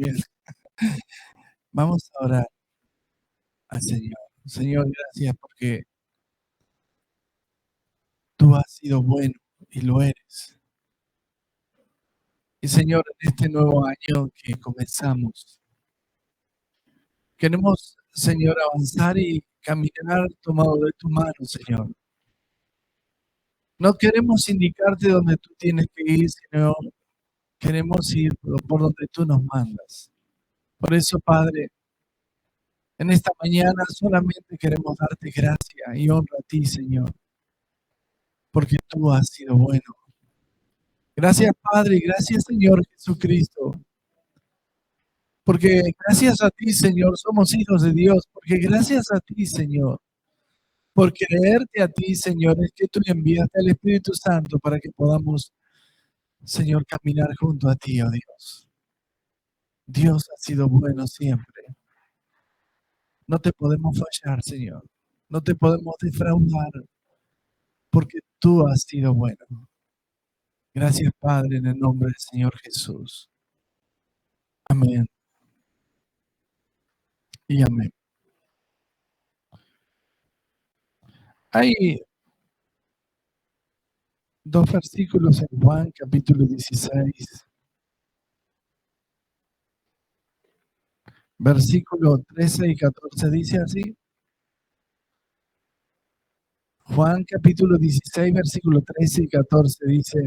Bien, vamos a orar al Señor. Señor, gracias porque tú has sido bueno y lo eres. Y Señor, en este nuevo año que comenzamos, queremos, Señor, avanzar y caminar tomado de tu mano, Señor. No queremos indicarte donde tú tienes que ir, sino queremos ir por donde tú nos mandas. Por eso, Padre, en esta mañana solamente queremos darte gracia y honra a ti, Señor, porque tú has sido bueno. Gracias, Padre, y gracias, Señor Jesucristo, porque gracias a ti, Señor, somos hijos de Dios, porque gracias a ti, Señor, por creerte a ti, Señor, es que tú enviaste al Espíritu Santo para que podamos, Señor, caminar junto a ti, oh Dios. Dios ha sido bueno siempre. No te podemos fallar, Señor. No te podemos defraudar, porque tú has sido bueno. Gracias, Padre, en el nombre del Señor Jesús. Amén y amén. Hay dos versículos en Juan, capítulo 16, versículo 13 y 14, dice así. Juan, capítulo 16, versículo 13 y 14, dice: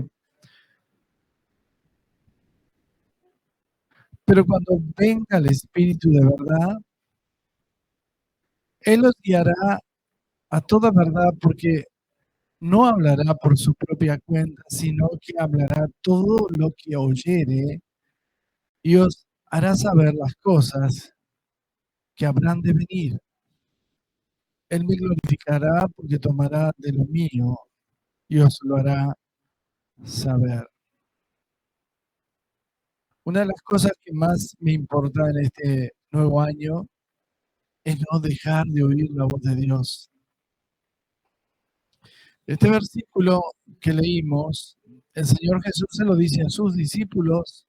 pero cuando venga el Espíritu de verdad, Él os guiará a toda verdad, porque no hablará por su propia cuenta, sino que hablará todo lo que oyere y os hará saber las cosas que habrán de venir. Él me glorificará porque tomará de lo mío y os lo hará saber. Una de las cosas que más me importa en este nuevo año es no dejar de oír la voz de Dios. Este versículo que leímos, el Señor Jesús se lo dice a sus discípulos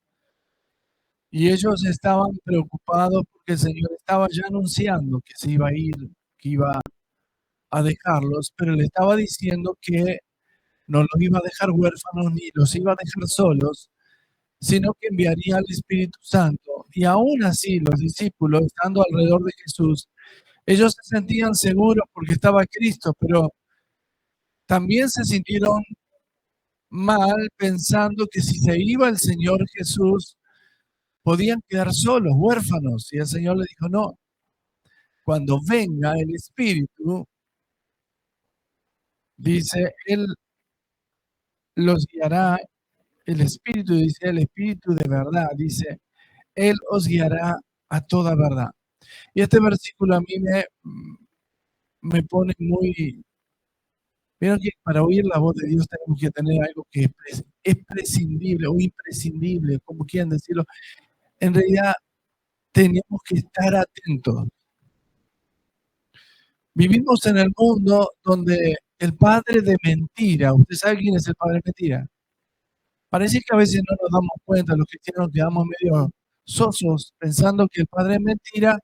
y ellos estaban preocupados porque el Señor estaba ya anunciando que se iba a ir, que iba a dejarlos, pero le estaba diciendo que no los iba a dejar huérfanos ni los iba a dejar solos, sino que enviaría al Espíritu Santo. Y aún así los discípulos, estando alrededor de Jesús, ellos se sentían seguros porque estaba Cristo, pero también se sintieron mal pensando que si se iba el Señor Jesús, podían quedar solos, huérfanos. Y el Señor le dijo: no, cuando venga el Espíritu, dice, Él los guiará, el Espíritu, dice, el Espíritu de verdad, dice, Él os guiará a toda verdad. Y este versículo a mí me pone muy... Vieron que para oír la voz de Dios tenemos que tener algo que es prescindible o imprescindible, como quieran decirlo. En realidad tenemos que estar atentos. Vivimos en el mundo donde el padre de mentira, ¿usted sabe quién es el padre de mentira? Parece que a veces no nos damos cuenta, los cristianos quedamos medio sosos pensando que el padre de mentira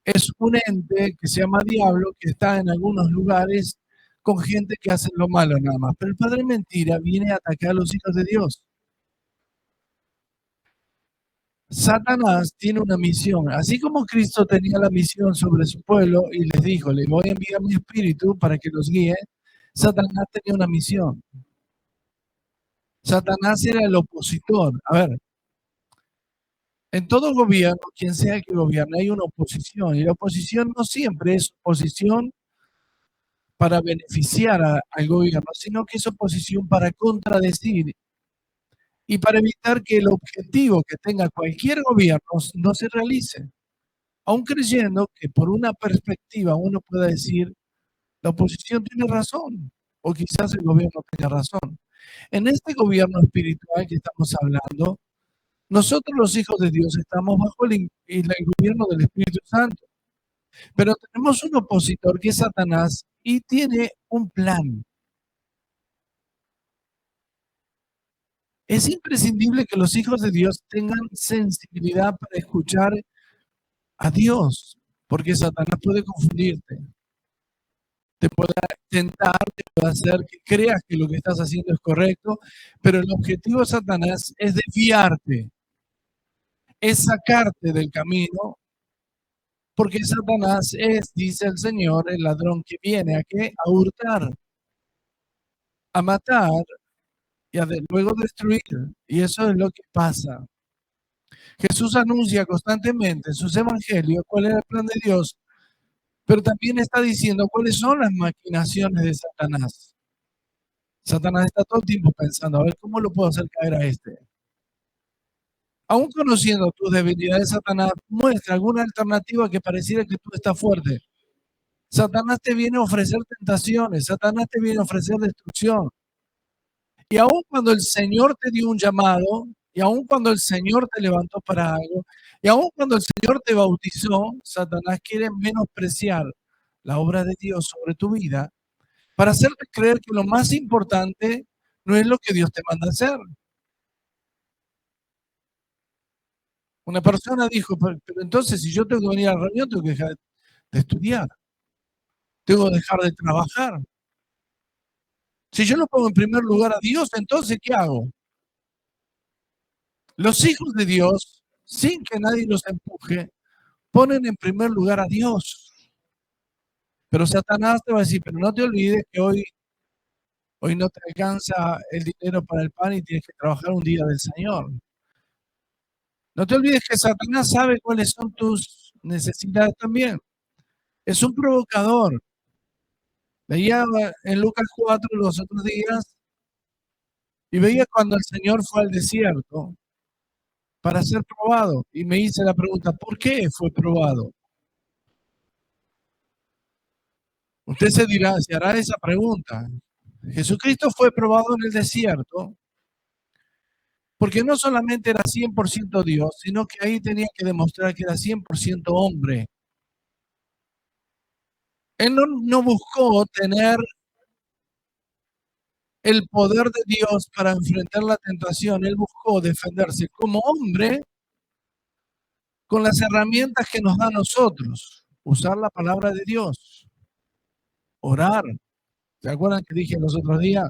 es un ente que se llama diablo, que está en algunos lugares con gente que hace lo malo nada más. Pero el padre de mentira viene a atacar a los hijos de Dios. Satanás tiene una misión, así como Cristo tenía la misión sobre su pueblo y les dijo, le voy a enviar mi espíritu para que los guíe. Satanás tenía una misión. Satanás era el opositor. A ver, en todo gobierno, quien sea que gobierne, hay una oposición. Y la oposición no siempre es oposición para beneficiar al gobierno, sino que es oposición para contradecir y para evitar que el objetivo que tenga cualquier gobierno no se realice. Aún creyendo que por una perspectiva uno pueda decir, la oposición tiene razón, o quizás el gobierno tenga razón. En este gobierno espiritual que estamos hablando, nosotros los hijos de Dios estamos bajo el gobierno del Espíritu Santo, pero tenemos un opositor que es Satanás y tiene un plan. Es imprescindible que los hijos de Dios tengan sensibilidad para escuchar a Dios, porque Satanás puede confundirte, te puede tentar, te puede hacer que creas que lo que estás haciendo es correcto, pero el objetivo de Satanás es desviarte, es sacarte del camino, porque Satanás es, dice el Señor, el ladrón que viene a qué? A hurtar, a matar y a luego destruir. Y eso es lo que pasa. Jesús anuncia constantemente en sus evangelios cuál es el plan de Dios, pero también está diciendo cuáles son las maquinaciones de Satanás. Satanás está todo el tiempo pensando, a ver, ¿cómo lo puedo hacer caer a este? Aún conociendo tus debilidades, Satanás muestra alguna alternativa que pareciera que tú estás fuerte. Satanás te viene a ofrecer tentaciones, Satanás te viene a ofrecer destrucción. Y aun cuando el Señor te dio un llamado, y aun cuando el Señor te levantó para algo, y aun cuando el Señor te bautizó, Satanás quiere menospreciar la obra de Dios sobre tu vida para hacerte creer que lo más importante no es lo que Dios te manda a hacer. Una persona dijo, pero entonces si yo tengo que venir a la reunión, tengo que dejar de estudiar, tengo que dejar de trabajar. Si yo no pongo en primer lugar a Dios, entonces ¿qué hago? Los hijos de Dios, sin que nadie los empuje, ponen en primer lugar a Dios. Pero Satanás te va a decir, pero no te olvides que hoy no te alcanza el dinero para el pan y tienes que trabajar un día del Señor. No te olvides que Satanás sabe cuáles son tus necesidades también. Es un provocador. Veía en Lucas 4 los otros días y veía cuando el Señor fue al desierto para ser probado. Y me hice la pregunta, ¿por qué fue probado? Usted se hará esa pregunta. Jesucristo fue probado en el desierto porque no solamente era 100% Dios, sino que ahí tenía que demostrar que era 100% hombre. Él no buscó tener el poder de Dios para enfrentar la tentación. Él buscó defenderse como hombre con las herramientas que nos da a nosotros. Usar la palabra de Dios, orar. ¿Se acuerdan que dije los otros días?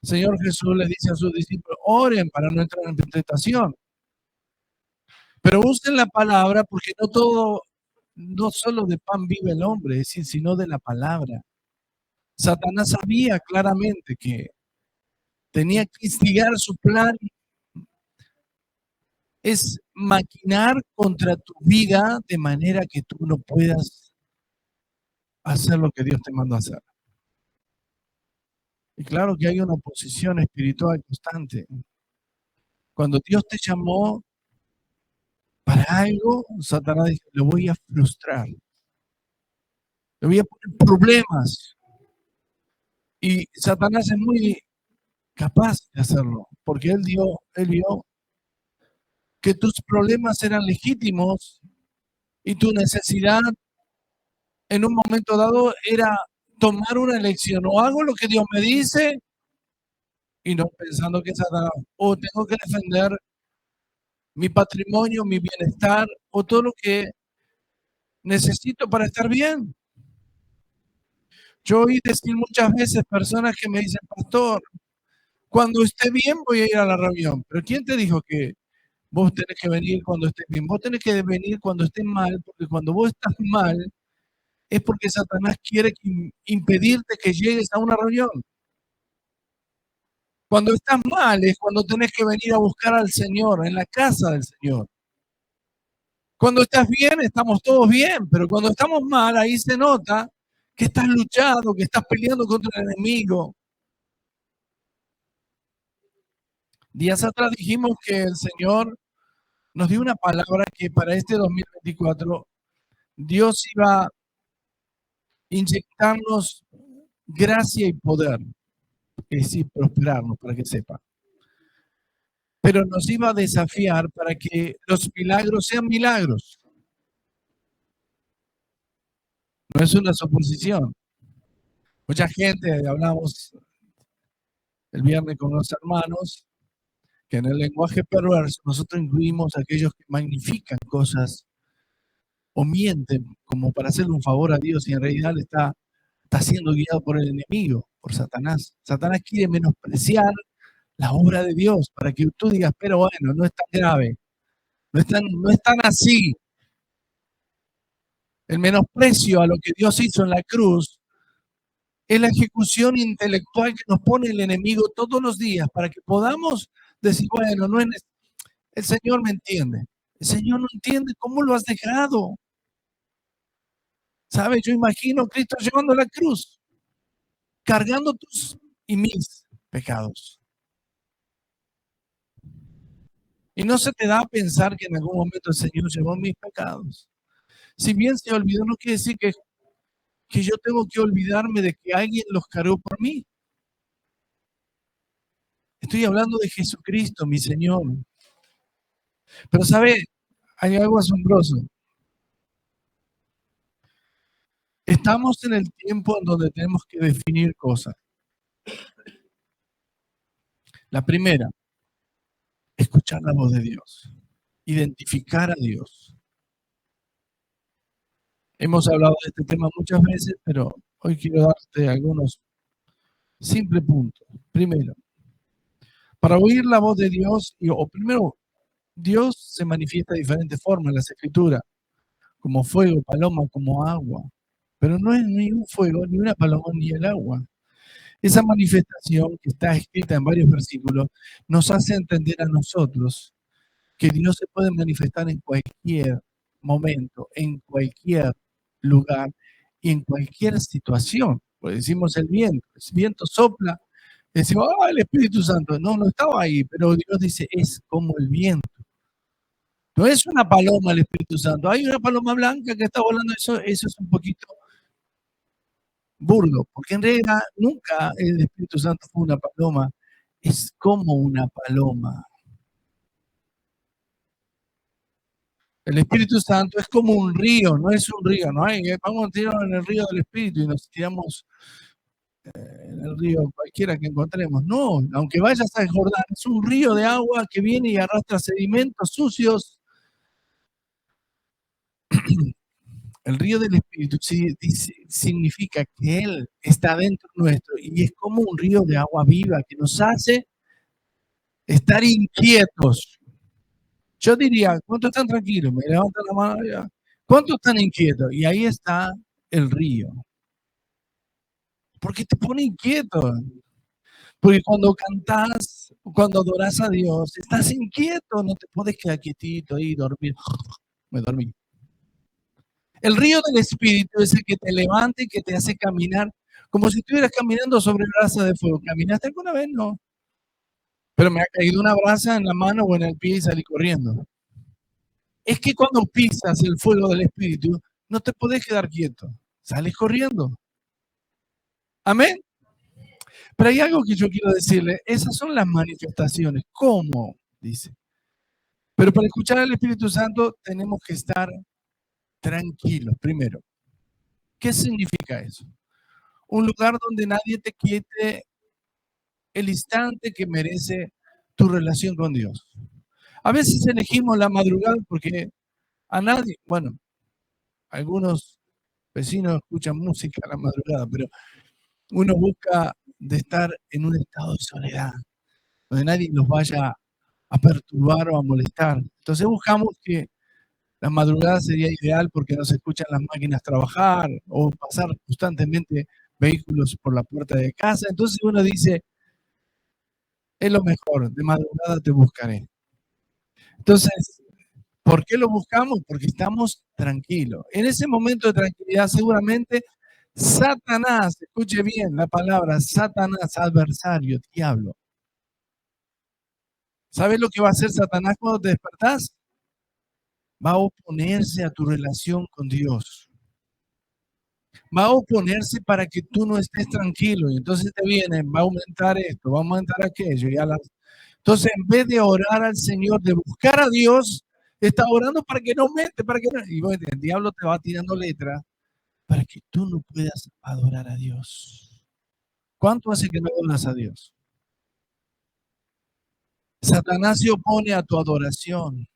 El Señor Jesús le dice a sus discípulos, oren para no entrar en tentación. Pero usen la palabra porque no solo de pan vive el hombre, es decir, sino de la palabra. Satanás sabía claramente que tenía que instigar su plan, es maquinar contra tu vida de manera que tú no puedas hacer lo que Dios te mandó a hacer. Y claro que hay una oposición espiritual constante. Cuando Dios te llamó para algo, Satanás dice, lo voy a frustrar, le voy a poner problemas. Y Satanás es muy capaz de hacerlo, porque él vio que tus problemas eran legítimos y tu necesidad en un momento dado era tomar una elección, o hago lo que Dios me dice y no pensando que Satanás, o tengo que defender mi patrimonio, mi bienestar, o todo lo que necesito para estar bien. Yo oí decir muchas veces personas que me dicen, pastor, cuando esté bien voy a ir a la reunión, pero ¿quién te dijo que vos tenés que venir cuando estés bien? Vos tenés que venir cuando estés mal, porque cuando vos estás mal es porque Satanás quiere impedirte que llegues a una reunión. Cuando estás mal es cuando tenés que venir a buscar al Señor, en la casa del Señor. Cuando estás bien, estamos todos bien, pero cuando estamos mal, ahí se nota que estás luchando, que estás peleando contra el enemigo. Días atrás dijimos que el Señor nos dio una palabra que para este 2024 Dios iba a inyectarnos gracia y poder, es decir, prosperarnos, para que sepa. Pero nos iba a desafiar para que los milagros sean milagros. No es una suposición. Mucha gente, hablamos el viernes con los hermanos, que en el lenguaje perverso nosotros incluimos a aquellos que magnifican cosas o mienten como para hacerle un favor a Dios y en realidad está siendo guiado por el enemigo, por Satanás. Satanás quiere menospreciar la obra de Dios para que tú digas, pero bueno, no es tan grave, no es tan así. El menosprecio a lo que Dios hizo en la cruz es la ejecución intelectual que nos pone el enemigo todos los días para que podamos decir, bueno, no es, el Señor me entiende. El Señor no entiende cómo lo has dejado. ¿Sabes? Yo imagino a Cristo llevando la cruz, cargando tus y mis pecados. Y no se te da a pensar que en algún momento el Señor llevó mis pecados. Si bien se olvidó, no quiere decir que yo tengo que olvidarme de que alguien los cargó por mí. Estoy hablando de Jesucristo, mi Señor. Pero, ¿sabe? Hay algo asombroso. Estamos en el tiempo en donde tenemos que definir cosas. La primera, escuchar la voz de Dios, identificar a Dios. Hemos hablado de este tema muchas veces, pero hoy quiero darte algunos simples puntos. Primero, para oír la voz de Dios, primero, Dios se manifiesta de diferentes formas en las Escrituras, como fuego, paloma, como agua. Pero no es ni un fuego, ni una paloma, ni el agua. Esa manifestación que está escrita en varios versículos nos hace entender a nosotros que Dios se puede manifestar en cualquier momento, en cualquier lugar y en cualquier situación. Pues decimos el viento sopla, decimos, el Espíritu Santo. No, no estaba ahí, pero Dios dice, es como el viento. No es una paloma el Espíritu Santo. Hay una paloma blanca que está volando, eso es un poquito burdo, porque en realidad nunca el Espíritu Santo fue una paloma, es como una paloma. El Espíritu Santo es como un río, no es un río, no hay, vamos a tirarnos en el río del Espíritu y nos tiramos en el río cualquiera que encontremos. No, aunque vayas al Jordán, es un río de agua que viene y arrastra sedimentos sucios. El río del Espíritu significa que Él está dentro nuestro y es como un río de agua viva que nos hace estar inquietos. Yo diría, ¿cuántos están tranquilos? Me levantan la mano allá. ¿Cuántos están inquietos? Y ahí está el río. Porque te pone inquieto. Porque cuando cantás, cuando adoras a Dios, estás inquieto, no te puedes quedar quietito ahí y dormir. Me dormí. El río del Espíritu es el que te levanta y que te hace caminar como si estuvieras caminando sobre brasa de fuego. ¿Caminaste alguna vez? No. Pero me ha caído una brasa en la mano o en el pie y salí corriendo. Es que cuando pisas el fuego del Espíritu, no te podés quedar quieto. Sales corriendo. Amén. Pero hay algo que yo quiero decirle. Esas son las manifestaciones. ¿Cómo? Dice. Pero para escuchar al Espíritu Santo tenemos que estar tranquilos primero. ¿Qué significa eso? Un lugar donde nadie te quite el instante que merece tu relación con Dios. A veces elegimos la madrugada porque a nadie, bueno, algunos vecinos escuchan música a la madrugada, pero uno busca de estar en un estado de soledad, donde nadie nos vaya a perturbar o a molestar. Entonces buscamos que la madrugada sería ideal porque no se escuchan las máquinas trabajar o pasar constantemente vehículos por la puerta de casa. Entonces uno dice, es lo mejor, de madrugada te buscaré. Entonces, ¿por qué lo buscamos? Porque estamos tranquilos. En ese momento de tranquilidad seguramente Satanás, escuche bien la palabra, Satanás, adversario, diablo. ¿Sabes lo que va a hacer Satanás cuando te despertás? Va a oponerse a tu relación con Dios. Va a oponerse para que tú no estés tranquilo. Y entonces te viene, va a aumentar esto, va a aumentar aquello. Entonces, en vez de orar al Señor, de buscar a Dios, está orando para que no aumente, para que no. Y bueno, el diablo te va tirando letras para que tú no puedas adorar a Dios. ¿Cuánto hace que no adoras a Dios? Satanás se opone a tu adoración.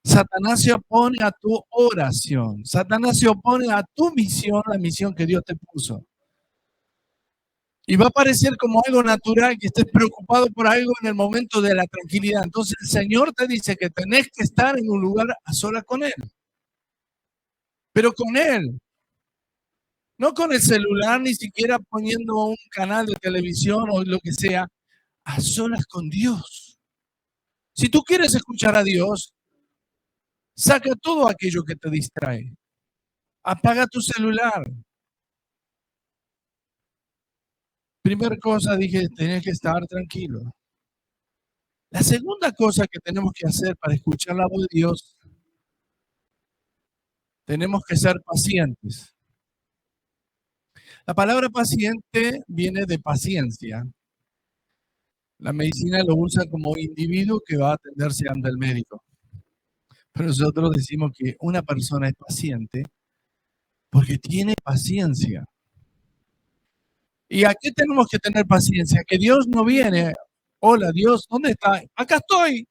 Satanás se opone a tu oración. Satanás se opone a tu misión, la misión que Dios te puso. Y va a parecer como algo natural que estés preocupado por algo en el momento de la tranquilidad. Entonces el Señor te dice que tenés que estar en un lugar a solas con Él. Pero con Él. No con el celular, ni siquiera poniendo un canal de televisión o lo que sea. A solas con Dios. Si tú quieres escuchar a Dios, saca todo aquello que te distrae. Apaga tu celular. Primera cosa, dije, tenés que estar tranquilo. La segunda cosa que tenemos que hacer para escuchar la voz de Dios, tenemos que ser pacientes. La palabra paciente viene de paciencia. La medicina lo usa como individuo que va a atenderse ante el médico. Pero nosotros decimos que una persona es paciente porque tiene paciencia. ¿Y a qué tenemos que tener paciencia? Que Dios no viene. Hola, Dios, ¿dónde está? Acá estoy.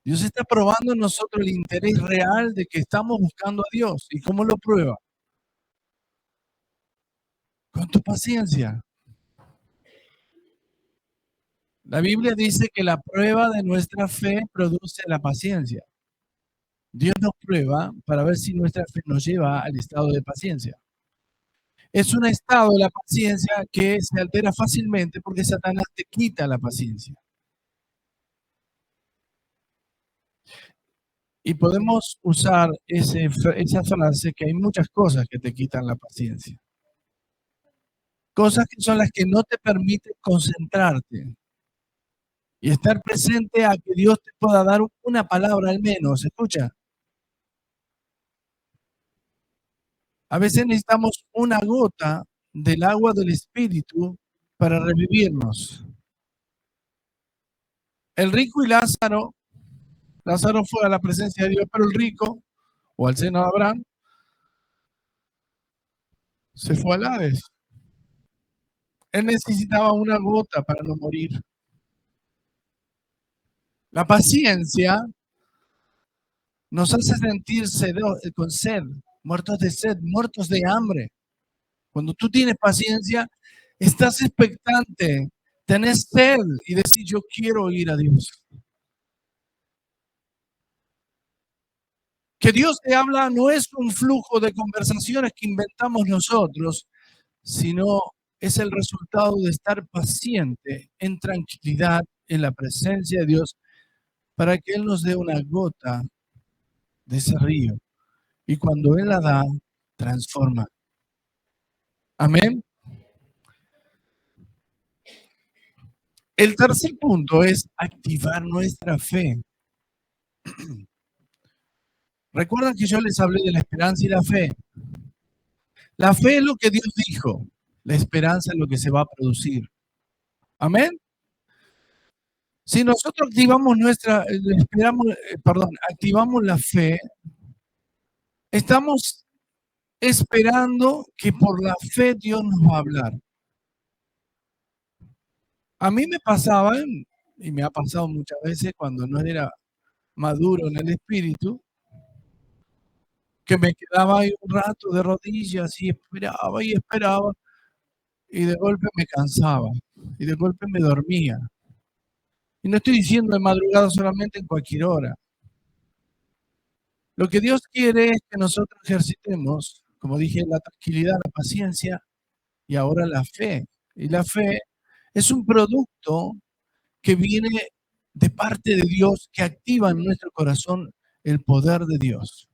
Dios está probando en nosotros el interés real de que estamos buscando a Dios. ¿Y cómo lo prueba? Con tu paciencia. La Biblia dice que la prueba de nuestra fe produce la paciencia. Dios nos prueba para ver si nuestra fe nos lleva al estado de paciencia. Es un estado de la paciencia que se altera fácilmente porque Satanás te quita la paciencia. Y podemos usar esa frase que hay muchas cosas que te quitan la paciencia. Cosas que son las que no te permiten concentrarte y estar presente a que Dios te pueda dar una palabra al menos. Escucha. A veces necesitamos una gota del agua del Espíritu para revivirnos. El rico y Lázaro fue a la presencia de Dios, pero el rico, o al seno de Abraham, se fue al Hades. Él necesitaba una gota para no morir. La paciencia nos hace sentir con sed, muertos de sed, muertos de hambre. Cuando tú tienes paciencia, estás expectante, tenés sed y decís, yo quiero ir a Dios. Que Dios te habla no es un flujo de conversaciones que inventamos nosotros, sino es el resultado de estar paciente, en tranquilidad, en la presencia de Dios, para que Él nos dé una gota de ese río. Y cuando Él la da, transforma. Amén. El tercer punto es activar nuestra fe. Recuerdan que yo les hablé de la esperanza y la fe. La fe es lo que Dios dijo. La esperanza es lo que se va a producir. Amén. Si nosotros activamos la fe, estamos esperando que por la fe Dios nos va a hablar. A mí me pasaba, y me ha pasado muchas veces cuando no era maduro en el espíritu, que me quedaba ahí un rato de rodillas y esperaba, y de golpe me cansaba, y de golpe me dormía. Y no estoy diciendo de madrugada solamente, en cualquier hora. Lo que Dios quiere es que nosotros ejercitemos, como dije, la tranquilidad, la paciencia y ahora la fe. Y la fe es un producto que viene de parte de Dios, que activa en nuestro corazón el poder de Dios.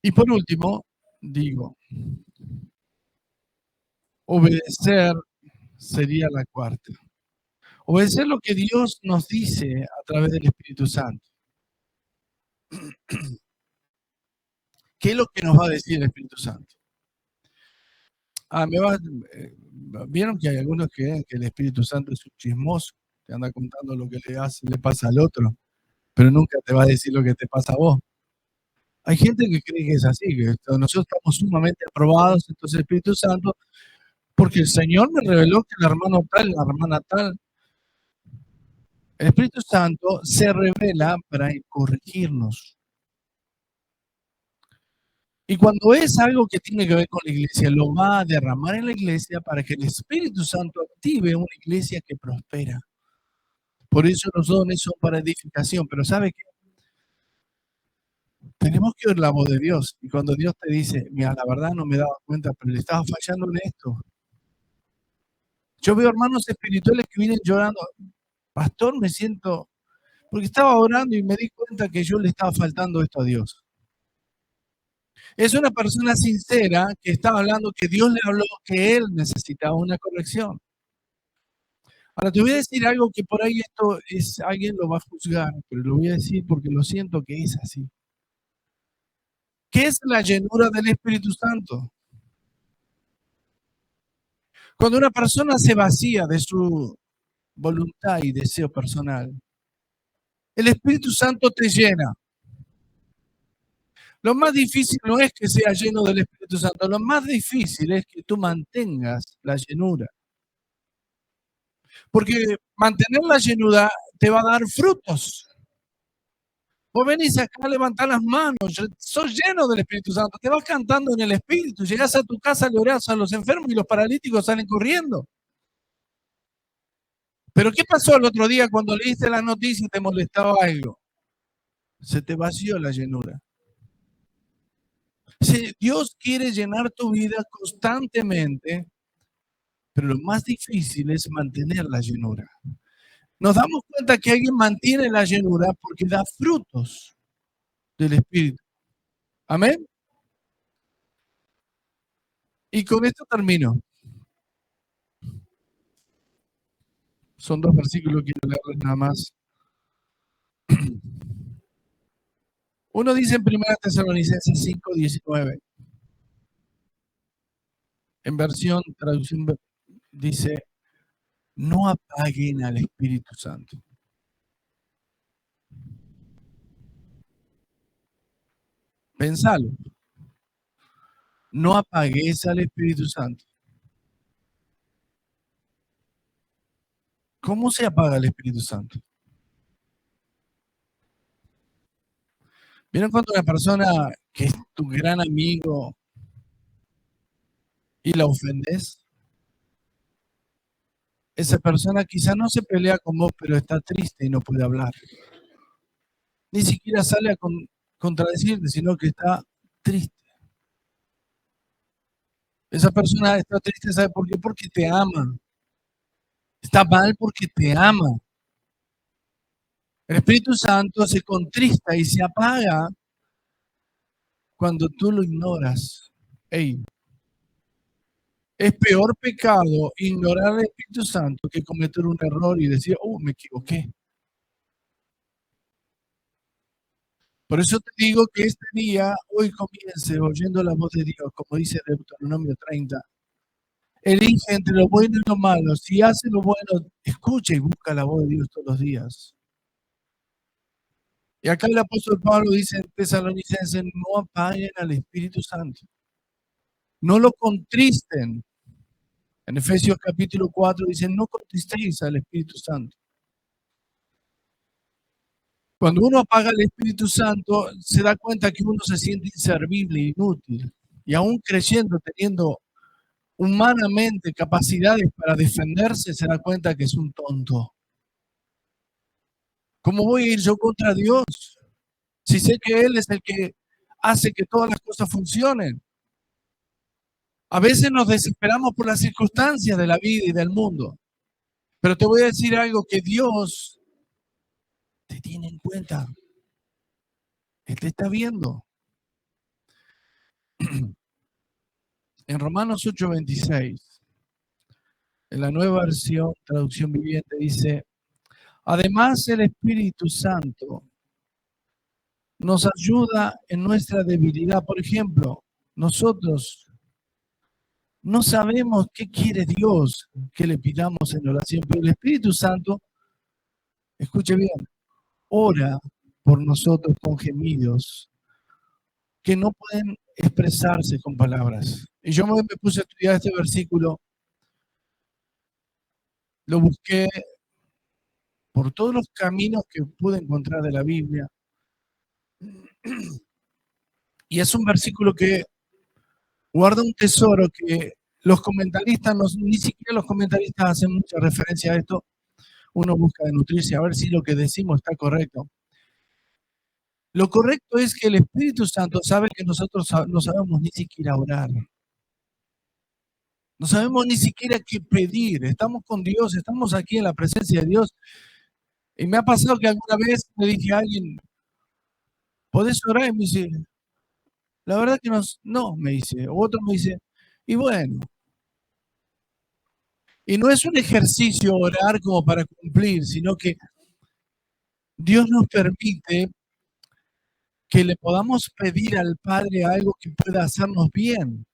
Y por último, digo, obedecer sería la cuarta. Obedecer lo que Dios nos dice a través del Espíritu Santo. ¿Qué es lo que nos va a decir el Espíritu Santo? Vieron que hay algunos que creen que el Espíritu Santo es un chismoso, te anda contando lo que le pasa al otro, pero nunca te va a decir lo que te pasa a vos. Hay gente que cree que es así, que nosotros estamos sumamente aprobados, entonces el Espíritu Santo Porque el Señor me reveló que el hermano tal, la hermana tal. El Espíritu Santo se revela para corregirnos. Y cuando es algo que tiene que ver con la iglesia, lo va a derramar en la iglesia para que el Espíritu Santo active una iglesia que prospera. Por eso los dones son para edificación. Pero ¿sabe qué? Tenemos que oír la voz de Dios. Y cuando Dios te dice, mira, la verdad no me daba cuenta, pero le estaba fallando en esto. Yo veo hermanos espirituales que vienen llorando. Pastor, me siento... Porque estaba orando y me di cuenta que yo le estaba faltando esto a Dios. Es una persona sincera que estaba hablando que Dios le habló que él necesitaba una corrección. Ahora te voy a decir algo que por ahí esto es, alguien lo va a juzgar, pero lo voy a decir porque lo siento que es así. ¿Qué es la llenura del Espíritu Santo? Cuando una persona se vacía de su voluntad y deseo personal, el Espíritu Santo te llena. Lo más difícil no es que sea lleno del Espíritu Santo, lo más difícil es que tú mantengas la llenura. Porque mantener la llenura te va a dar frutos. Vos venís acá a levantar las manos, sos lleno del Espíritu Santo, te vas cantando en el Espíritu, llegás a tu casa, le orás a los enfermos y los paralíticos salen corriendo. Pero ¿qué pasó el otro día cuando leíste la noticia y te molestaba algo? Se te vació la llenura. Dios quiere llenar tu vida constantemente, pero lo más difícil es mantener la llenura. Nos damos cuenta que alguien mantiene la llenura porque da frutos del Espíritu. Amén. Y con esto termino. Son 2 versículos que quiero leerles nada más. Uno dice en 1 Tesalonicenses 5:19. En versión, traducción, dice, no apaguen al Espíritu Santo. Pensalo. No apagues al Espíritu Santo. ¿Cómo se apaga el Espíritu Santo? ¿Vieron cuando una persona que es tu gran amigo y la ofendes? Esa persona quizá no se pelea con vos, pero está triste y no puede hablar. Ni siquiera sale a contradecirte, sino que está triste. Esa persona está triste, ¿sabe por qué? Porque te ama. Está mal porque te ama. El Espíritu Santo se contrista y se apaga cuando tú lo ignoras. Ey, es peor pecado ignorar al Espíritu Santo que cometer un error y decir, me equivoqué. Por eso te digo que este día, hoy comience oyendo la voz de Dios, como dice Deuteronomio 30. Elige entre lo bueno y lo malo. Si hace lo bueno, escucha y busca la voz de Dios todos los días. Y acá el apóstol Pablo dice en Tesalonicenses, no apaguen al Espíritu Santo. No lo contristen. En Efesios capítulo 4 dice, no contristéis al Espíritu Santo. Cuando uno apaga al Espíritu Santo, se da cuenta que uno se siente inservible, inútil. Y aún creyendo, teniendo humanamente capacidades para defenderse, se da cuenta que es un tonto. ¿Cómo voy a ir yo contra Dios? Si sé que Él es el que hace que todas las cosas funcionen. A veces nos desesperamos por las circunstancias de la vida y del mundo. Pero te voy a decir algo, que Dios te tiene en cuenta. Él te está viendo. En Romanos 8:26, en la nueva versión, traducción viviente, dice, además el Espíritu Santo nos ayuda en nuestra debilidad. Por ejemplo, nosotros no sabemos qué quiere Dios que le pidamos en oración, pero el Espíritu Santo, escuche bien, ora por nosotros con gemidos que no pueden expresarse con palabras. Y yo me puse a estudiar este versículo Lo busqué por todos los caminos que pude encontrar de la Biblia. Y es un versículo que guarda un tesoro que los comentaristas, ni siquiera los comentaristas hacen mucha referencia a esto. Uno busca de nutrirse a ver si lo que decimos está correcto. Lo correcto es que el Espíritu Santo sabe que nosotros no sabemos ni siquiera orar. No sabemos ni siquiera qué pedir. Estamos con Dios, estamos aquí en la presencia de Dios. Y me ha pasado que alguna vez le dije a alguien, ¿podés orar? Y me dice, la verdad que no, me dice. O otro me dice, y bueno. Y no es un ejercicio orar como para cumplir, sino que Dios nos permite que le podamos pedir al Padre algo que pueda hacernos bien.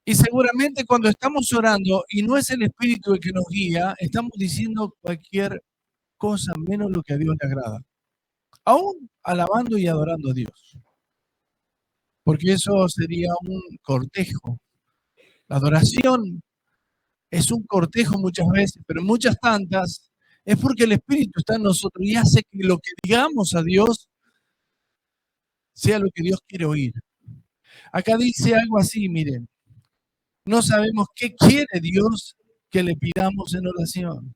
Y seguramente cuando estamos orando y no es el Espíritu el que nos guía, estamos diciendo cualquier cosa menos lo que a Dios le agrada. Aún alabando y adorando a Dios. Porque eso sería un cortejo. La adoración es un cortejo muchas veces, pero muchas tantas es porque el Espíritu está en nosotros y hace que lo que digamos a Dios sea lo que Dios quiere oír. Acá dice algo así, miren, no sabemos qué quiere Dios que le pidamos en oración.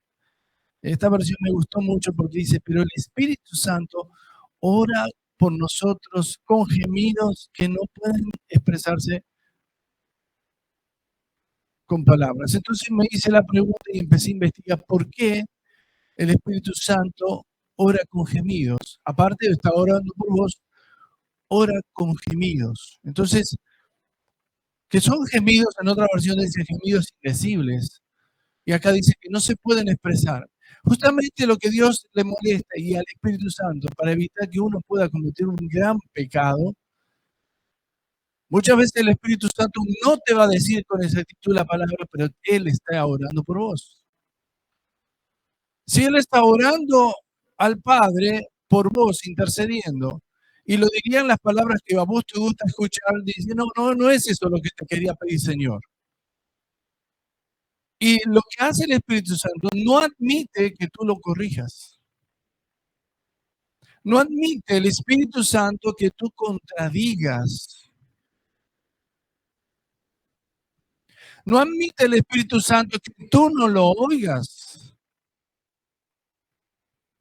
Esta versión me gustó mucho porque dice, pero el Espíritu Santo ora por nosotros con gemidos que no pueden expresarse con palabras. Entonces me hice la pregunta y empecé a investigar por qué el Espíritu Santo ora con gemidos. Aparte de estar orando por vos, ora con gemidos. Entonces, que son gemidos, en otra versión dice gemidos indecibles. Y acá dice que no se pueden expresar. Justamente lo que Dios le molesta y al Espíritu Santo para evitar que uno pueda cometer un gran pecado. Muchas veces el Espíritu Santo no te va a decir con exactitud la palabra, pero Él está orando por vos. Si Él está orando al Padre por vos, intercediendo, y lo dirían las palabras que a vos te gusta escuchar, dice, no es eso lo que te quería pedir, Señor. Y lo que hace el Espíritu Santo no admite que tú lo corrijas. No admite el Espíritu Santo que tú contradigas. No admite el Espíritu Santo que tú no lo oigas.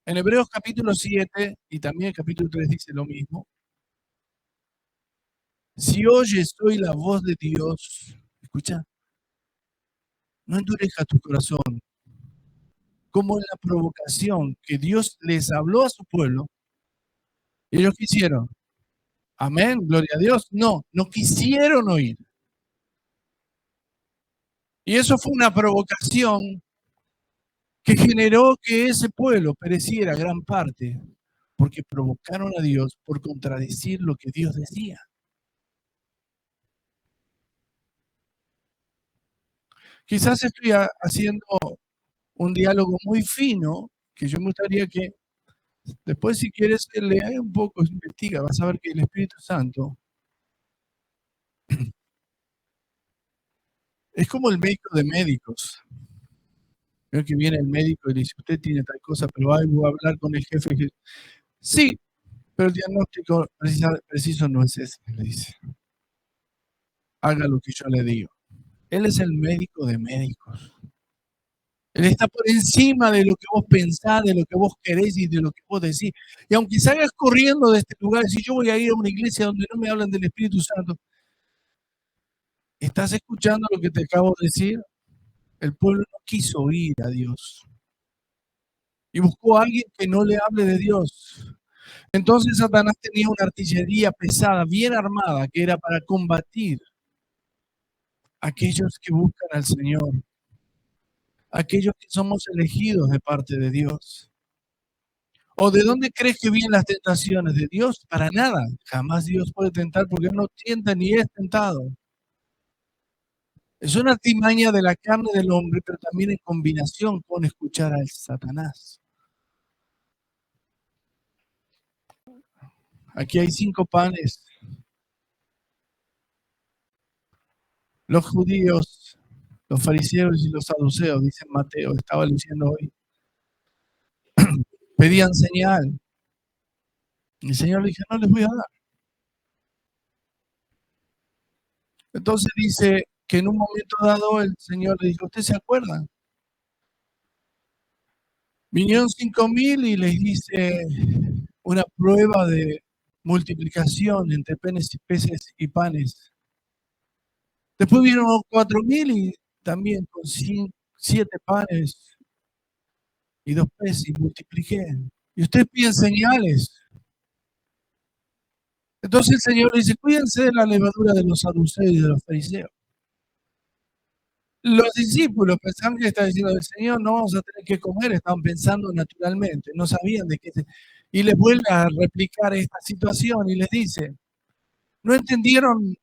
En Hebreos capítulo 7 y también capítulo 3 dice lo mismo. Si oyes hoy la voz de Dios, escucha, no endurezca tu corazón, como en la provocación que Dios les habló a su pueblo. Ellos quisieron, amén, gloria a Dios. No quisieron oír. Y eso fue una provocación que generó que ese pueblo pereciera gran parte, porque provocaron a Dios por contradecir lo que Dios decía. Quizás estoy haciendo un diálogo muy fino, que yo me gustaría que después, si quieres, lea un poco, investiga, vas a ver que el Espíritu Santo es como el médico de médicos. Creo que viene el médico y le dice, usted tiene tal cosa, pero voy a hablar con el jefe. Sí, pero el diagnóstico preciso no es ese, le dice. Haga lo que yo le digo. Él es el médico de médicos. Él está por encima de lo que vos pensás, de lo que vos querés y de lo que vos decís. Y aunque salgas corriendo de este lugar, si yo voy a ir a una iglesia donde no me hablan del Espíritu Santo, ¿estás escuchando lo que te acabo de decir? El pueblo no quiso oír a Dios y buscó a alguien que no le hable de Dios. Entonces Satanás tenía una artillería pesada, bien armada, que era para combatir a aquellos que buscan al Señor, aquellos que somos elegidos de parte de Dios. ¿O de dónde crees que vienen las tentaciones? ¿De Dios? Para nada. Jamás Dios puede tentar porque Él no tienta ni es tentado. Es una artimaña de la carne del hombre, pero también en combinación con escuchar al Satanás. Aquí hay 5 panes. Los judíos Los fariseos y los saduceos, dice Mateo, estaba leyendo hoy, pedían señal. Y el Señor le dijo, no les voy a dar. Entonces dice que en un momento dado el Señor le dijo, ¿usted se acuerda? Vinieron 5.000 y les dice una prueba de multiplicación entre peces y panes. Después vieron 4.000 y también con 7 panes y 2 peces y multipliqué. Y usted pide señales. Entonces el Señor dice, cuídense de la levadura de los saduceos y de los fariseos. Los discípulos pensaban que estaba diciendo el Señor, no vamos a tener que comer, estaban pensando naturalmente, no sabían de qué. Y les vuelve a replicar esta situación y les dice, no entendieron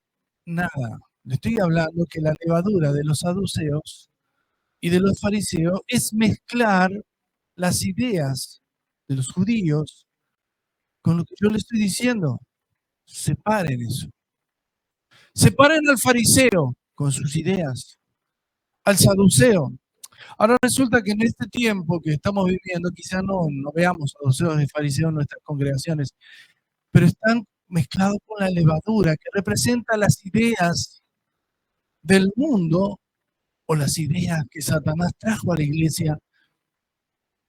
nada. Le estoy hablando que la levadura de los saduceos y de los fariseos es mezclar las ideas de los judíos con lo que yo le estoy diciendo. Separen eso. Separen al fariseo con sus ideas, al saduceo. Ahora resulta que en este tiempo que estamos viviendo, quizá no veamos saduceos y fariseos en nuestras congregaciones, pero están mezclados con la levadura que representa las ideas del mundo o las ideas que Satanás trajo a la iglesia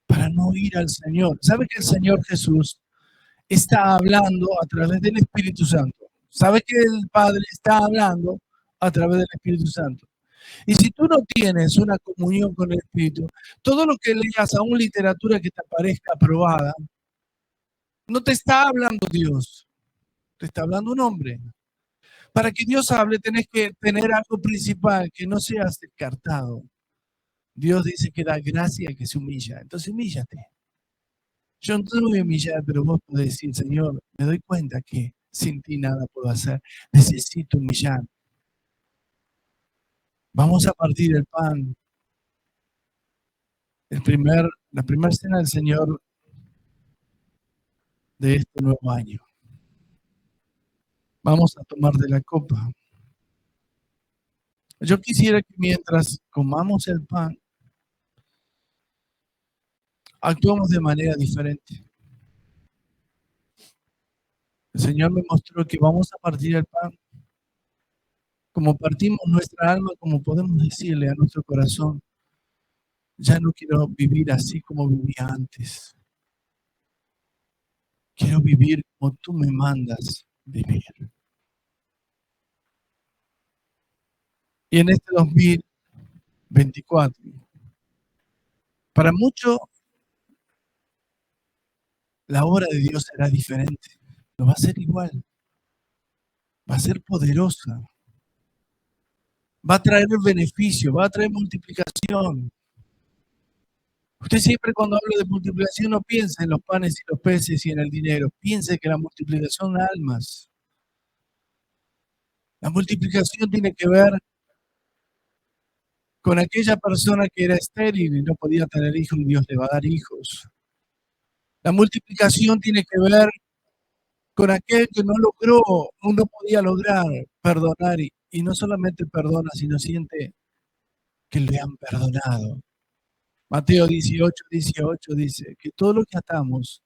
para no ir al Señor. ¿Sabe que el Señor Jesús está hablando a través del Espíritu Santo? ¿Sabe que el Padre está hablando a través del Espíritu Santo? Y si tú no tienes una comunión con el Espíritu, todo lo que leas, aún literatura que te parezca aprobada, no te está hablando Dios, te está hablando un hombre. Para que Dios hable, tenés que tener algo principal, que no seas descartado. Dios dice que da gracia que se humilla. Entonces, humíllate. Yo no te voy a humillar, pero vos podés decir, Señor, me doy cuenta que sin ti nada puedo hacer. Necesito humillar. Vamos a partir el pan. La primera cena del Señor de este nuevo año. Vamos a tomar de la copa. Yo quisiera que mientras comamos el pan, actuemos de manera diferente. El Señor me mostró que vamos a partir el pan como partimos nuestra alma, como podemos decirle a nuestro corazón, ya no quiero vivir así como vivía antes. Quiero vivir como tú me mandas vivir. Y en este 2024, para muchos, la obra de Dios será diferente. No va a ser igual. Va a ser poderosa. Va a traer el beneficio, va a traer multiplicación. Usted siempre cuando habla de multiplicación no piensa en los panes y los peces y en el dinero. Piense que la multiplicación de almas. La multiplicación tiene que ver con aquella persona que era estéril y no podía tener hijos y Dios le va a dar hijos. La multiplicación tiene que ver con aquel que no logró, no podía lograr perdonar y no solamente perdona, sino siente que le han perdonado. Mateo 18:18 dice que todo lo que atamos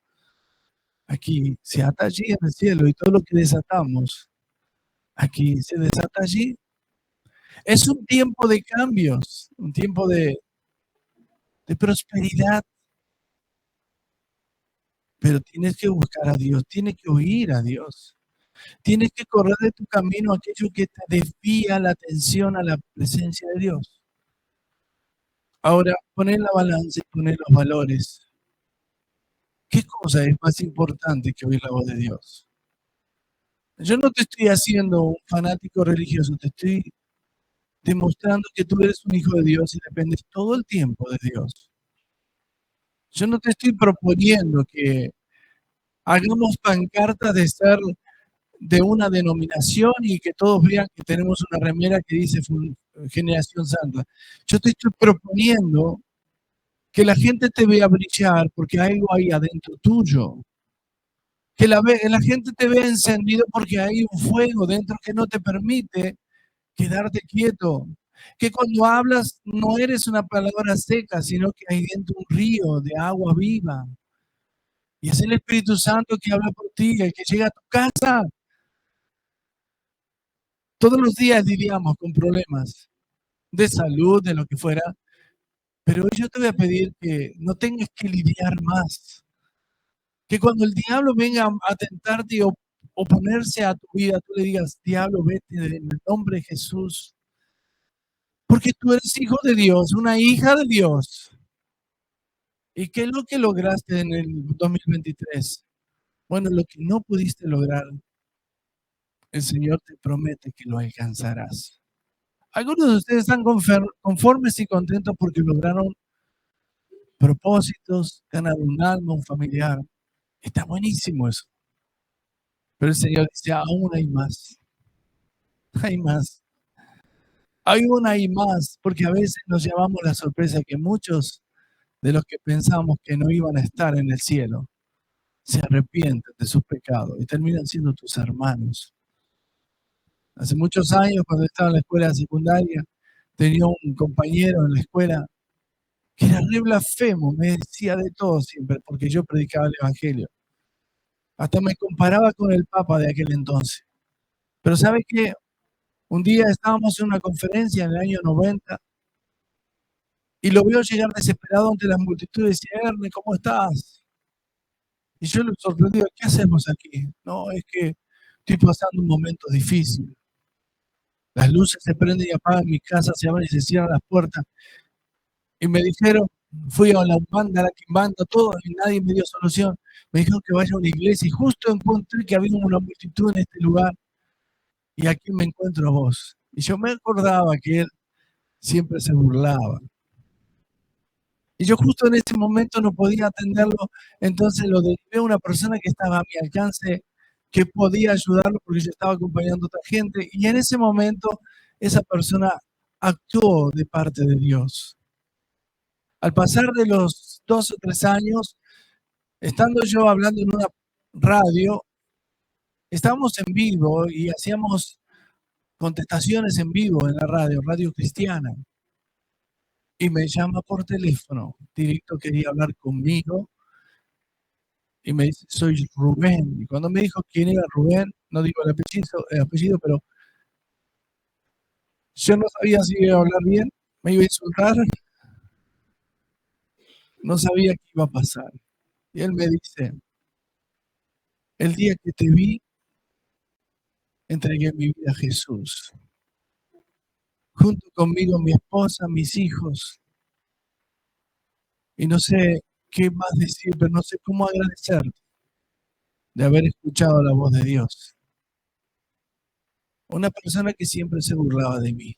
aquí se ata allí en el cielo y todo lo que desatamos aquí se desata allí. Es un tiempo de cambios, un tiempo de prosperidad, pero tienes que buscar a Dios, tienes que oír a Dios, tienes que correr de tu camino aquello que te desvía la atención a la presencia de Dios. Ahora, poner la balanza y poner los valores. ¿Qué cosa es más importante que oír la voz de Dios? Yo no te estoy haciendo un fanático religioso, te estoy demostrando que tú eres un hijo de Dios y dependes todo el tiempo de Dios. Yo no te estoy proponiendo que hagamos pancartas de ser de una denominación y que todos vean que tenemos una remera que dice Generación Santa. Yo te estoy proponiendo que la gente te vea brillar porque hay algo ahí adentro tuyo. Que la gente te vea encendido porque hay un fuego dentro que no te permite quedarte quieto. Que cuando hablas no eres una palabra seca, sino que hay dentro un río de agua viva. Y es el Espíritu Santo que habla por ti, el que llega a tu casa. Todos los días lidiamos con problemas de salud, de lo que fuera, pero hoy yo te voy a pedir que no tengas que lidiar más. Que cuando el diablo venga a tentarte o oponerse a tu vida, tú le digas, diablo, vete en el nombre de Jesús. Porque tú eres hijo de Dios, una hija de Dios. ¿Y qué es lo que lograste en el 2023? Bueno, lo que no pudiste lograr, el Señor te promete que lo alcanzarás. Algunos de ustedes están conformes y contentos porque lograron propósitos, ganar un alma, un familiar. Está buenísimo eso. Pero el Señor dice, aún hay más. Hay más. Hay más, porque a veces nos llevamos la sorpresa que muchos de los que pensamos que no iban a estar en el cielo se arrepienten de sus pecados y terminan siendo tus hermanos. Hace muchos años, cuando estaba en la escuela secundaria, tenía un compañero en la escuela que era re blasfemo, me decía de todo siempre, porque yo predicaba el Evangelio. Hasta me comparaba con el Papa de aquel entonces. Pero ¿sabe qué? Un día estábamos en una conferencia en el año 90 y lo veo llegar desesperado ante las multitudes y decía, Erne, ¿cómo estás? Y yo lo sorprendido, ¿qué hacemos aquí? No, es que estoy pasando un momento difícil. Las luces se prenden y apagan, mi casa se abren y se cierran las puertas. Y me dijeron, fui a la banda, a la quimbanda, todo, y nadie me dio solución. Me dijeron que vaya a una iglesia y justo encontré que había una multitud en este lugar y aquí me encuentro a vos. Y yo me acordaba que él siempre se burlaba. Y yo justo en ese momento no podía atenderlo, entonces lo derivé a una persona que estaba a mi alcance, que podía ayudarlo porque yo estaba acompañando a otra gente. Y en ese momento esa persona actuó de parte de Dios. Al pasar de los 2 o 3 años, estando yo hablando en una radio, estábamos en vivo y hacíamos contestaciones en vivo en la radio, radio cristiana. Y me llama por teléfono, directo quería hablar conmigo y me dice, soy Rubén. Y cuando me dijo quién era Rubén, no digo el apellido, pero yo no sabía si iba a hablar bien, me iba a insultar, no sabía qué iba a pasar. Y él me dice, el día que te vi, entregué mi vida a Jesús. Junto conmigo mi esposa, mis hijos. Y no sé qué más decir, pero no sé cómo agradecerte de haber escuchado la voz de Dios. Una persona que siempre se burlaba de mí.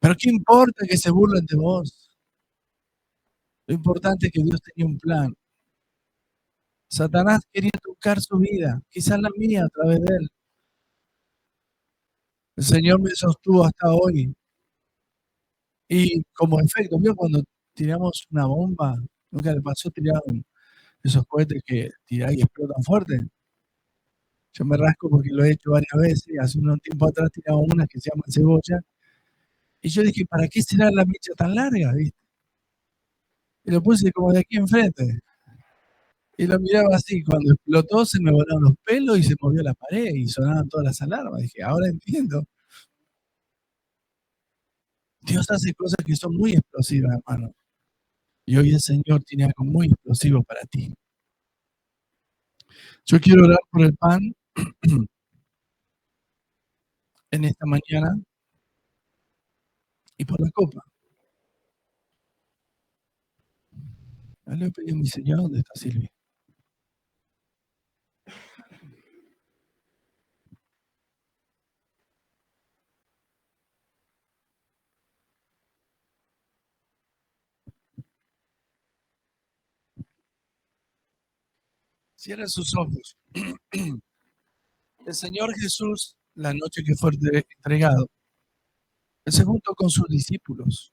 Pero ¿qué importa que se burlen de vos? Lo importante es que Dios tenía un plan. Satanás quería tocar su vida, quizás la mía a través de él. El Señor me sostuvo hasta hoy. Y como efecto, ¿vio cuando tiramos una bomba? Nunca le pasó tirar esos cohetes que tiran y explotan fuerte. Yo me rasco porque lo he hecho varias veces. Hace un tiempo atrás tiraba unas que se llaman cebolla. Y yo dije, ¿para qué será la mecha tan larga? ¿Viste? Y lo puse como de aquí enfrente. Y lo miraba así. Cuando explotó, se me volaron los pelos y se movió la pared y sonaban todas las alarmas. Dije, ahora entiendo. Dios hace cosas que son muy explosivas, hermano. Y hoy el Señor tiene algo muy explosivo para ti. Yo quiero orar por el pan en esta mañana y por la copa. Le he pedido a mi Señor, ¿dónde está Silvia? Cierra sus ojos. El Señor Jesús, la noche que fue entregado, Él se juntó con sus discípulos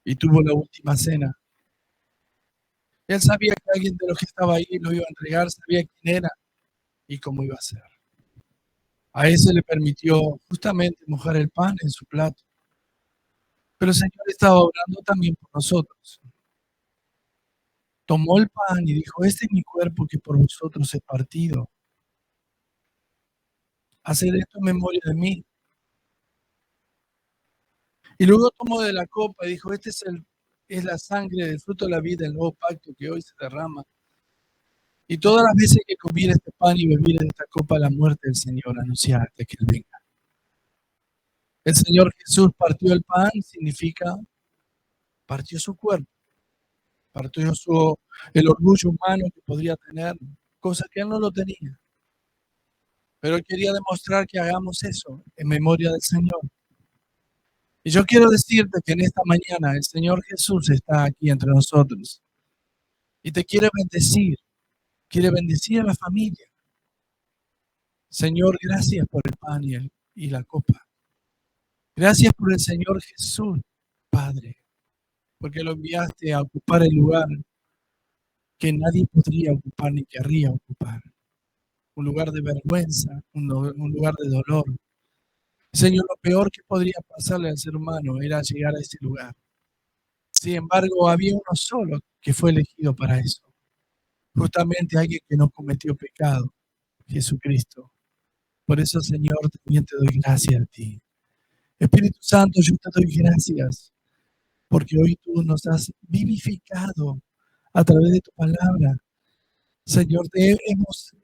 y tuvo la última cena. Él sabía que alguien de los que estaba ahí lo iba a entregar, sabía quién era y cómo iba a ser. A ese le permitió justamente mojar el pan en su plato. Pero el Señor estaba orando también por nosotros. Tomó el pan y dijo, este es mi cuerpo que por vosotros es partido. Haced esto en memoria de mí. Y luego tomó de la copa y dijo, es la sangre del fruto de la vida, el nuevo pacto que hoy se derrama. Y todas las veces que comiera este pan y bebiera de esta copa, la muerte del Señor anunciada hasta que Él venga. El Señor Jesús partió el pan, significa partió su cuerpo, partió el orgullo humano que podría tener, cosa que Él no lo tenía. Pero Él quería demostrar que hagamos eso en memoria del Señor. Y yo quiero decirte que en esta mañana el Señor Jesús está aquí entre nosotros y te quiere bendecir a la familia. Señor, gracias por el pan y la copa. Gracias por el Señor Jesús, Padre, porque lo enviaste a ocupar el lugar que nadie podría ocupar ni querría ocupar. Un lugar de vergüenza, un lugar de dolor. Señor, lo peor que podría pasarle al ser humano era llegar a ese lugar. Sin embargo, había uno solo que fue elegido para eso. Justamente alguien que no cometió pecado, Jesucristo. Por eso, Señor, también te doy gracias a ti. Espíritu Santo, yo te doy gracias porque hoy tú nos has vivificado a través de tu palabra. Señor, hemos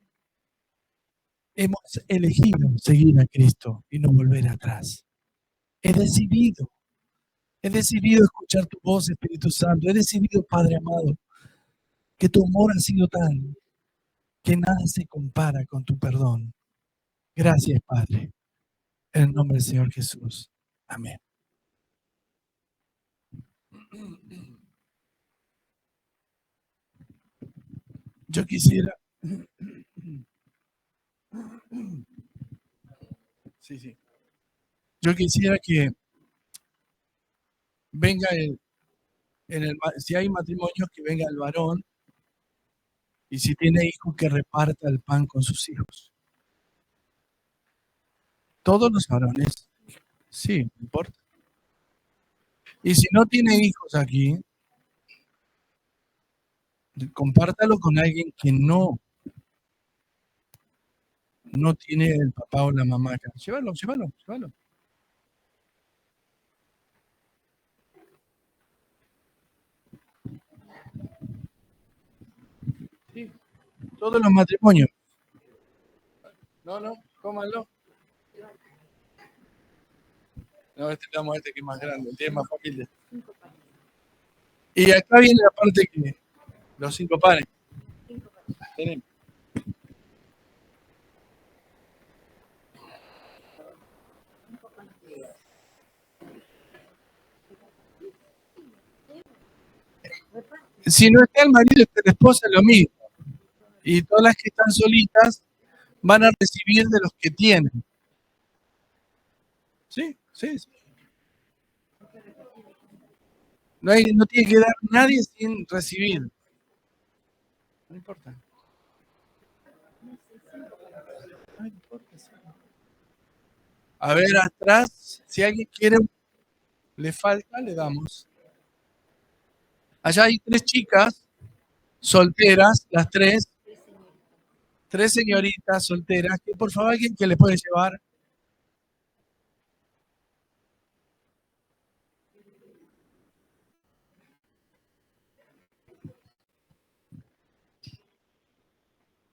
elegido seguir a Cristo y no volver atrás. He decidido, he decidido escuchar tu voz, Espíritu Santo. He decidido, Padre amado, que tu amor ha sido tal que nada se compara con tu perdón. Gracias, Padre. En el nombre del Señor Jesús. Amén. Yo quisiera. Sí, sí. Yo quisiera que venga si hay matrimonios, que venga el varón, y si tiene hijos, que reparta el pan con sus hijos. Todos los varones, sí, no importa. Y si no tiene hijos aquí, compártalo con alguien que no tiene el papá o la mamá acá. Llévalo. Sí, todos los matrimonios. No, cómanlo. No, damos que es más grande, tiene más familia. Y acá viene la parte que los 5 panes. Tenemos. Si no está el marido, está la esposa, lo mismo. Y todas las que están solitas van a recibir de los que tienen. Sí. No tiene que dar nadie sin recibir. No importa. A ver, atrás, si alguien quiere, le falta, le damos. Allá hay 3 chicas solteras, las 3 señoritas solteras, que por favor alguien que le puede llevar.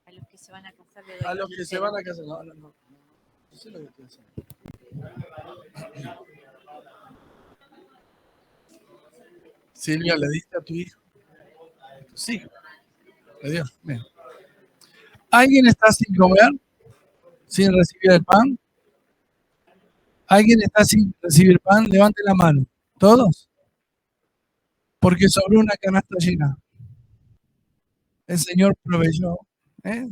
A los que se van a casar le A los que se van a casar, no. No sé lo que estoy haciendo. Silvia, ¿le diste a tu hijo? Sí, le dio. Bien. ¿Alguien está sin comer? ¿Sin recibir el pan? ¿Alguien está sin recibir pan? Levante la mano. ¿Todos? Porque sobre una canasta llena. El Señor proveyó. ¿eh?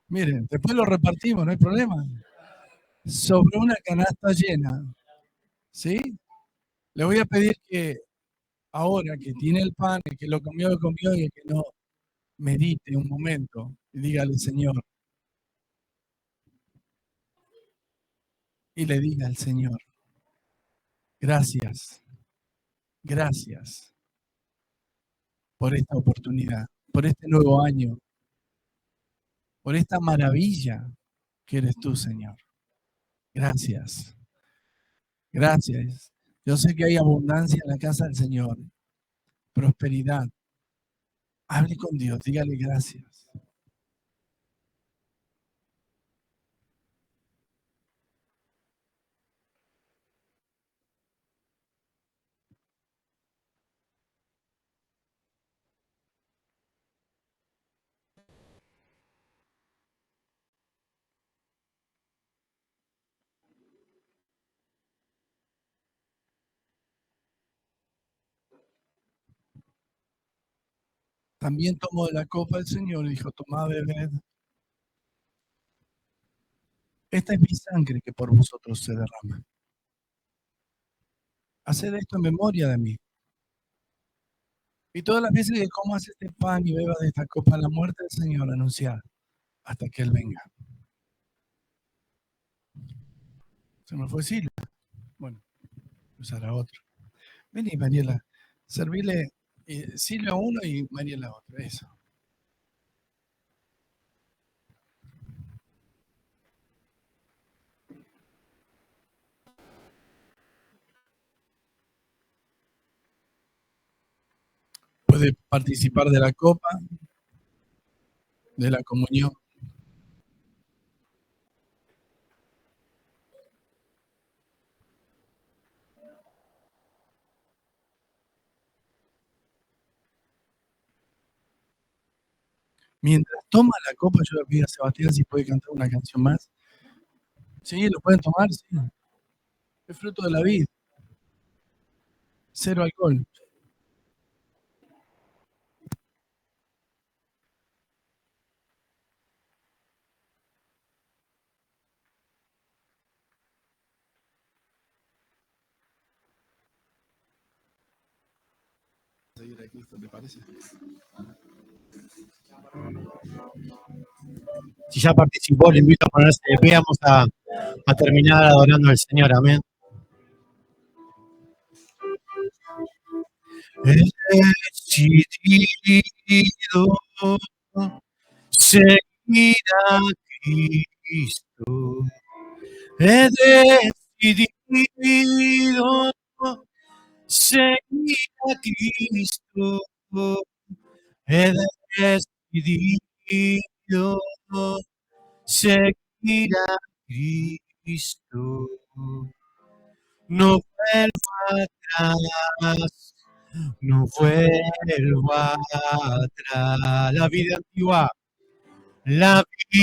Miren, después lo repartimos, no hay problema. Sobre una canasta llena. ¿Sí? Le voy a pedir que ahora que tiene el pan, el que lo comió, y el que no, medite un momento y dígale, Señor, y le diga al Señor, gracias, gracias por esta oportunidad, por este nuevo año, por esta maravilla que eres tú, Señor. Gracias, gracias. Yo sé que hay abundancia en la casa del Señor, prosperidad. Hable con Dios, dígale gracias. También tomó de la copa del Señor y dijo, tomad, bebed. Esta es mi sangre que por vosotros se derrama. Haced esto en memoria de mí. Y todas las veces que comas este pan y bebas de esta copa, la muerte del Señor anunciar hasta que Él venga. Se me fue Silvia. Bueno, usará otro. Vení, Mariela. Servile Silvia uno y Mariela otro. Eso. Puede participar de la copa, de la comunión. Mientras toma la copa, yo le pido a Sebastián si puede cantar una canción más. Sí, lo pueden tomar, sí. Es fruto de la vida. Cero alcohol. Seguir aquí, ¿te parece? Si ya participó, le invito a ponerse de pie. Vamos a terminar adorando al Señor. Amén. He decidido seguir a Cristo. He decidido seguir a Cristo. He decidido seguir a Cristo. No vuelvo atrás, no vuelvo atrás. La vida antigua, la vida